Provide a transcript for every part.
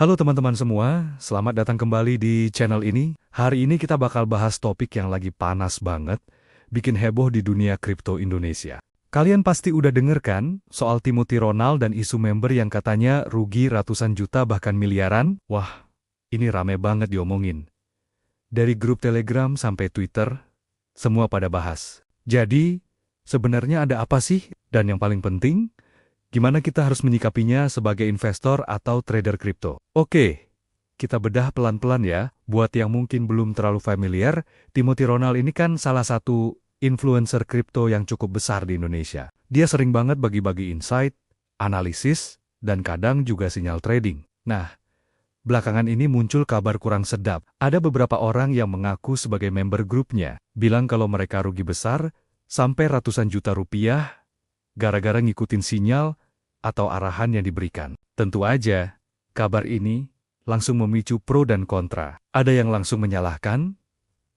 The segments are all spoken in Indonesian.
Halo teman-teman semua, selamat datang kembali di channel ini. Hari ini kita bakal bahas topik yang lagi panas banget, bikin heboh di dunia kripto Indonesia. Kalian pasti udah denger kan soal Timothy Ronald dan isu member yang katanya rugi ratusan juta bahkan miliaran? Wah, ini rame banget diomongin. Dari grup Telegram sampai Twitter, semua pada bahas. Jadi, sebenarnya ada apa sih? Dan yang paling penting, gimana kita harus menyikapinya sebagai investor atau trader kripto? Oke, kita bedah pelan-pelan ya. Buat yang mungkin belum terlalu familiar, Timothy Ronald ini kan salah satu influencer kripto yang cukup besar di Indonesia. Dia sering banget bagi-bagi insight, analisis, dan kadang juga sinyal trading. Nah, belakangan ini muncul kabar kurang sedap. Ada beberapa orang yang mengaku sebagai member grupnya, bilang kalau mereka rugi besar, sampai ratusan juta rupiah, gara-gara ngikutin sinyal atau arahan yang diberikan. Tentu aja, kabar ini langsung memicu pro dan kontra. Ada yang langsung menyalahkan,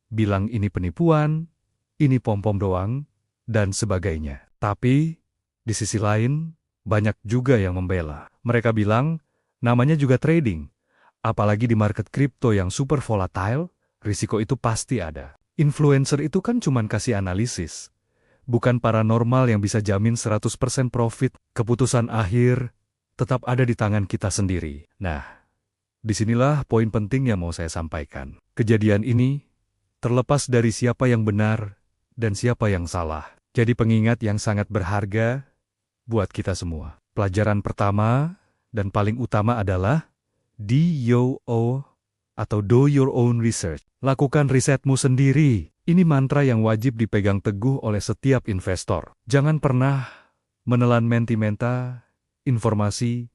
bilang ini penipuan, ini pom-pom doang, dan sebagainya. Tapi, di sisi lain, banyak juga yang membela. Mereka bilang, namanya juga trading. Apalagi di market kripto yang super volatile, risiko itu pasti ada. Influencer itu kan cuman kasih analisis. Bukan paranormal yang bisa jamin 100% profit, keputusan akhir tetap ada di tangan kita sendiri. Nah, disinilah poin penting yang mau saya sampaikan. Kejadian ini, terlepas dari siapa yang benar dan siapa yang salah, jadi pengingat yang sangat berharga buat kita semua. Pelajaran pertama dan paling utama adalah DYOO atau Do Your Own Research. Lakukan risetmu sendiri. Ini mantra yang wajib dipegang teguh oleh setiap investor. Jangan pernah menelan menti-menta informasi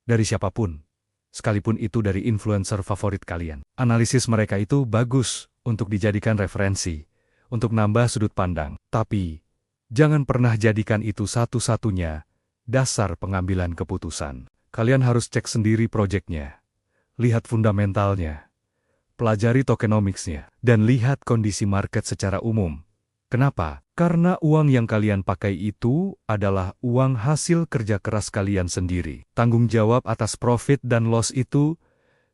dari siapapun, sekalipun itu dari influencer favorit kalian. Analisis mereka itu bagus untuk dijadikan referensi, untuk nambah sudut pandang. Tapi, jangan pernah jadikan itu satu-satunya dasar pengambilan keputusan. Kalian harus cek sendiri proyeknya, lihat fundamentalnya, pelajari tokenomicsnya, dan lihat kondisi market secara umum. Kenapa? Karena uang yang kalian pakai itu adalah uang hasil kerja keras kalian sendiri. Tanggung jawab atas profit dan loss itu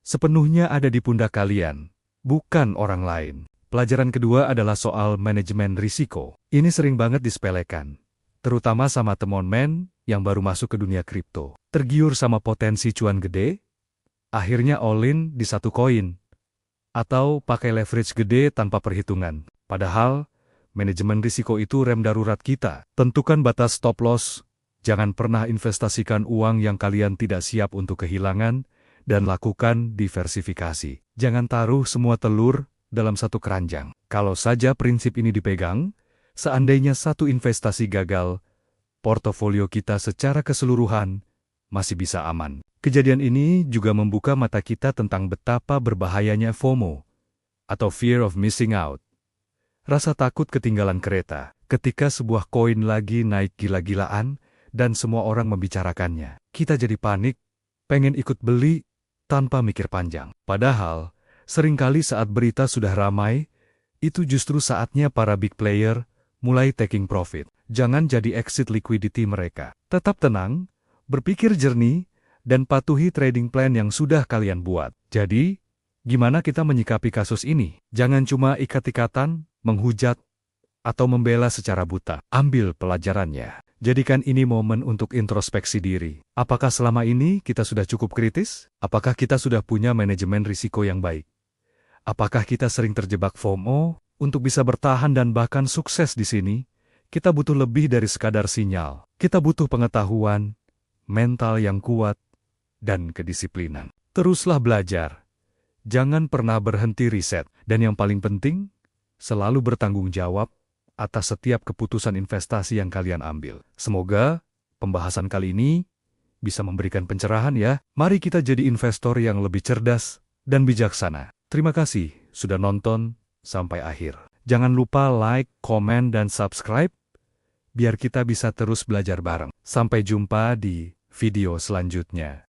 sepenuhnya ada di pundak kalian, bukan orang lain. Pelajaran kedua adalah soal manajemen risiko. Ini sering banget disepelekan, terutama sama teman-teman yang baru masuk ke dunia kripto. Tergiur sama potensi cuan gede, akhirnya all-in di satu koin, atau pakai leverage gede tanpa perhitungan. Padahal, manajemen risiko itu rem darurat kita. Tentukan batas stop loss, jangan pernah investasikan uang yang kalian tidak siap untuk kehilangan, dan lakukan diversifikasi. Jangan taruh semua telur dalam satu keranjang. Kalau saja prinsip ini dipegang, seandainya satu investasi gagal, portofolio kita secara keseluruhan masih bisa aman. Kejadian ini juga membuka mata kita tentang betapa berbahayanya FOMO, atau Fear of Missing Out. Rasa takut ketinggalan kereta, ketika sebuah koin lagi naik gila-gilaan, dan semua orang membicarakannya. Kita jadi panik, pengen ikut beli, tanpa mikir panjang. Padahal, seringkali saat berita sudah ramai, itu justru saatnya para big player mulai taking profit. Jangan jadi exit liquidity mereka. Tetap tenang, berpikir jernih, dan patuhi trading plan yang sudah kalian buat. Jadi, gimana kita menyikapi kasus ini? Jangan cuma ikat-ikatan, menghujat, atau membela secara buta. Ambil pelajarannya. Jadikan ini momen untuk introspeksi diri. Apakah selama ini kita sudah cukup kritis? Apakah kita sudah punya manajemen risiko yang baik? Apakah kita sering terjebak FOMO? Untuk bisa bertahan dan bahkan sukses di sini, kita butuh lebih dari sekadar sinyal. Kita butuh pengetahuan, mental yang kuat, dan kedisiplinan. Teruslah belajar. Jangan pernah berhenti riset. Dan yang paling penting, selalu bertanggung jawab atas setiap keputusan investasi yang kalian ambil. Semoga pembahasan kali ini bisa memberikan pencerahan ya. Mari kita jadi investor yang lebih cerdas dan bijaksana. Terima kasih sudah nonton sampai akhir. Jangan lupa like, komen, dan subscribe, biar kita bisa terus belajar bareng. Sampai jumpa di video selanjutnya.